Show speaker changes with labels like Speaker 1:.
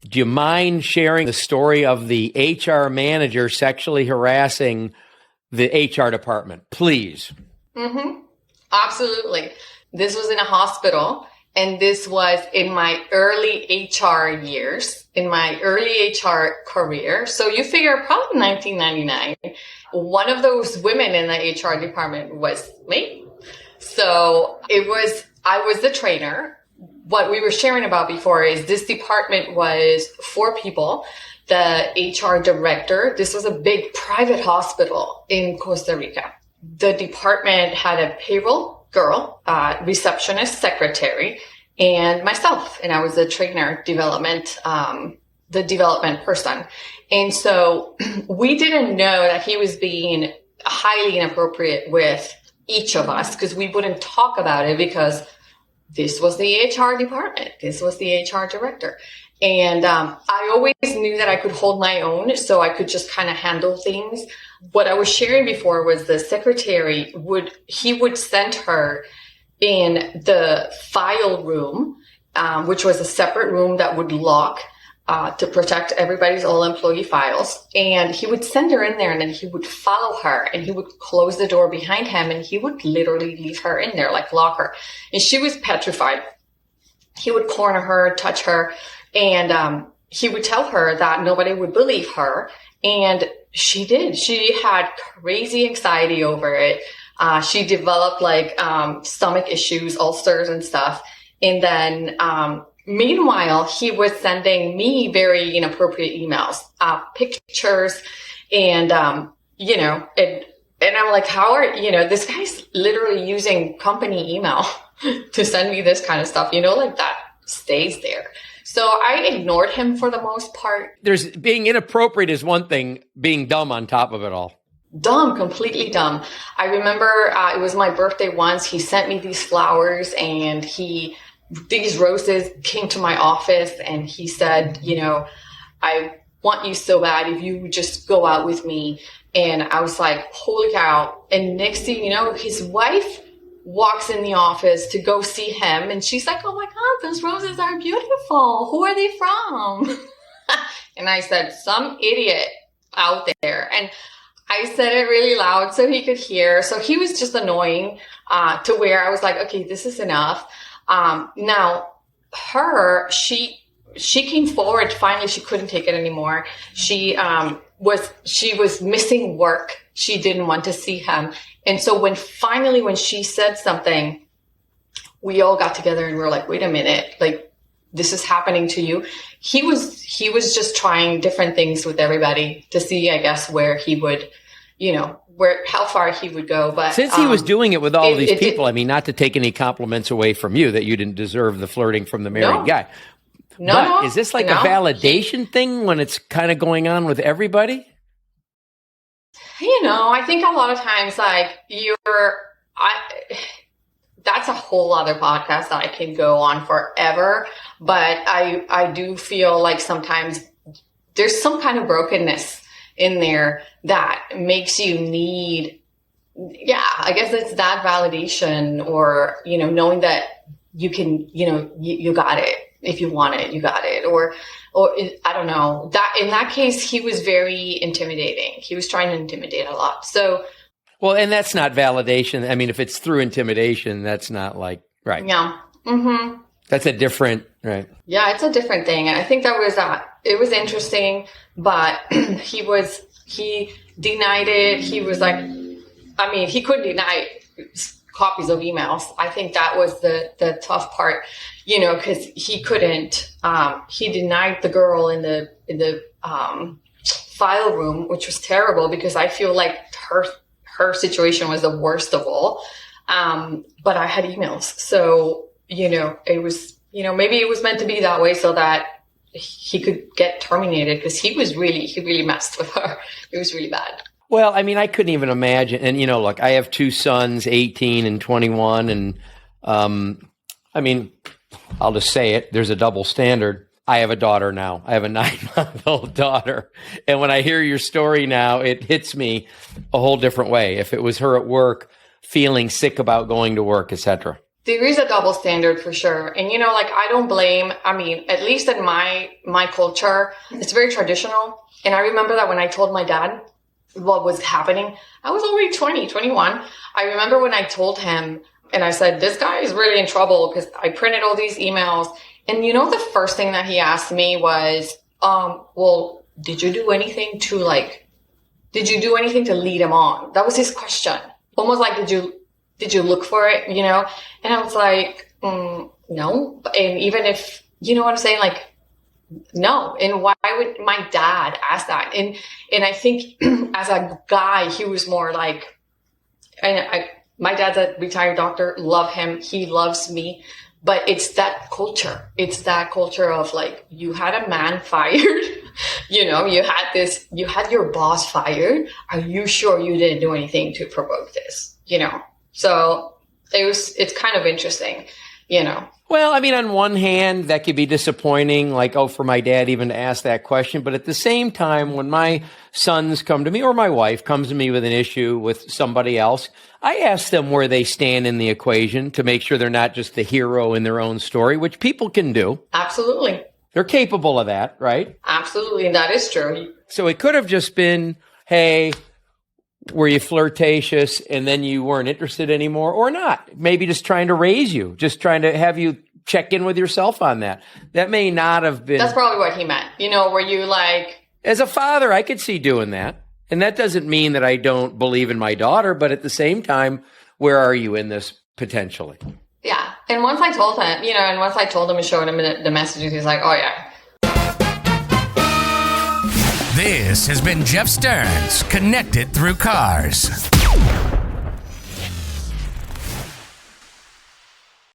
Speaker 1: Do you mind sharing the story of the HR manager sexually harassing the HR department, please?
Speaker 2: Mm-hmm. Absolutely. This was in a hospital, and this was in my early HR years, in my early HR career. So you figure probably 1999, one of those women in the HR department was me. So I was the trainer. What we were sharing about before is this department was 4 people. The HR director, this was a big private hospital in Costa Rica. The department had a payroll girl, receptionist, secretary, and myself. And I was the trainer, the development person. And so we didn't know that he was being highly inappropriate with each of us because we wouldn't talk about it because this was the HR department. This was the HR director. And I always knew that I could hold my own, so I could just kind of handle things. What I was sharing before was the secretary would send her in the file room, which was a separate room that would lock to protect everybody's all employee files. And he would send her in there, and then he would follow her, and he would close the door behind him, and he would literally leave her in there, like lock her. And she was petrified. He would corner her, touch her, and he would tell her that nobody would believe her. And she did. She had crazy anxiety over it. She developed like stomach issues, ulcers and stuff. And then meanwhile, he was sending me very inappropriate emails, pictures, and, and I'm like, this guy's literally using company email to send me this kind of stuff, like that stays there. So I ignored him for the most part.
Speaker 1: There's being inappropriate is one thing, being dumb on top of it all.
Speaker 2: Dumb, completely dumb. I remember it was my birthday once. He sent me these flowers, and these roses came to my office, and he said, I want you so bad if you would just go out with me. And I was like, holy cow. And next thing you know, his wife walks in the office to go see him, and she's like, oh my God, those roses are beautiful. Who are they from? And I said, some idiot out there. And I said it really loud so he could hear. So he was just annoying to where I was like, okay, this is enough. Now she came forward. Finally, she couldn't take it anymore. She was missing work. She didn't want to see him. And so when she said something, we all got together and we were like, wait a minute, like this is happening to you. He was just trying different things with everybody to see, I guess, where he would, how far he would go. But
Speaker 1: since he was doing it with all these people, I mean, not to take any compliments away from you that you didn't deserve the flirting from the married guy. But is this like a validation thing when it's kind of going on with everybody?
Speaker 2: I think a lot of times, like that's a whole other podcast that I can go on forever. But I do feel like sometimes there's some kind of brokenness in there that makes you need, I guess it's that validation or, knowing that you can, you got it. If you want it, you got it. Or I don't know, that in that case, he was very intimidating. He was trying to intimidate a lot. So,
Speaker 1: well, and that's not validation. I mean, if it's through intimidation, that's not like, right.
Speaker 2: Yeah. Mm-hmm.
Speaker 1: That's a different, right.
Speaker 2: Yeah, it's a different thing. And I think that was, it was interesting, but he denied it. He was like, he couldn't deny copies of emails. I think that was the tough part, because he couldn't, he denied the girl in the file room, which was terrible because I feel like her situation was the worst of all. But I had emails. So, it was, maybe it was meant to be that way so that he could get terminated because he really messed with her. It was really bad.
Speaker 1: Well, I couldn't even imagine. And, look, I have 2 sons, 18 and 21. And, I'll just say it. There's a double standard. I have a daughter now. I have a 9-month-old daughter. And when I hear your story now, it hits me a whole different way. If it was her at work, feeling sick about going to work, etc.
Speaker 2: there is a double standard for sure. And, you know, like, I don't blame, I mean, at least in my culture, it's very traditional. And I remember that when I told my dad what was happening, I was already 20, 21. I remember when I told him and I said, this guy is really in trouble because I printed all these emails. And you know, the first thing that he asked me was, well, did you do anything to lead him on? That was his question. Almost like, did you look for it, you know? And I was like, no. And even if, you know what I'm saying? Like, no. And why would my dad ask that? And I think as a guy, he was more like, my dad's a retired doctor, love him. He loves me. But it's that culture. It's that culture of like, you had a man fired, you know, you had your boss fired. Are you sure you didn't do anything to provoke this? You know? So it's kind of interesting, you know.
Speaker 1: Well, I mean, on one hand, that could be disappointing, like, oh, for my dad even to ask that question. But at the same time, when my sons come to me or my wife comes to me with an issue with somebody else, I ask them where they stand in the equation to make sure they're not just the hero in their own story, which people can do.
Speaker 2: Absolutely.
Speaker 1: They're capable of that, right?
Speaker 2: Absolutely. That is true.
Speaker 1: So it could have just been, hey, were you flirtatious and then you weren't interested anymore or not? Maybe just trying to raise you, just trying to have you check in with yourself on that. That may not have been.
Speaker 2: That's probably what he meant. You know, were you like.
Speaker 1: As a father, I could see doing that. And that doesn't mean that I don't believe in my daughter, but at the same time, where are you in this potentially?
Speaker 2: Yeah. And once I told him, you know, and showed him the messages, he's like, oh yeah.
Speaker 3: This has been Jeff Stearns, Connected Through Cars.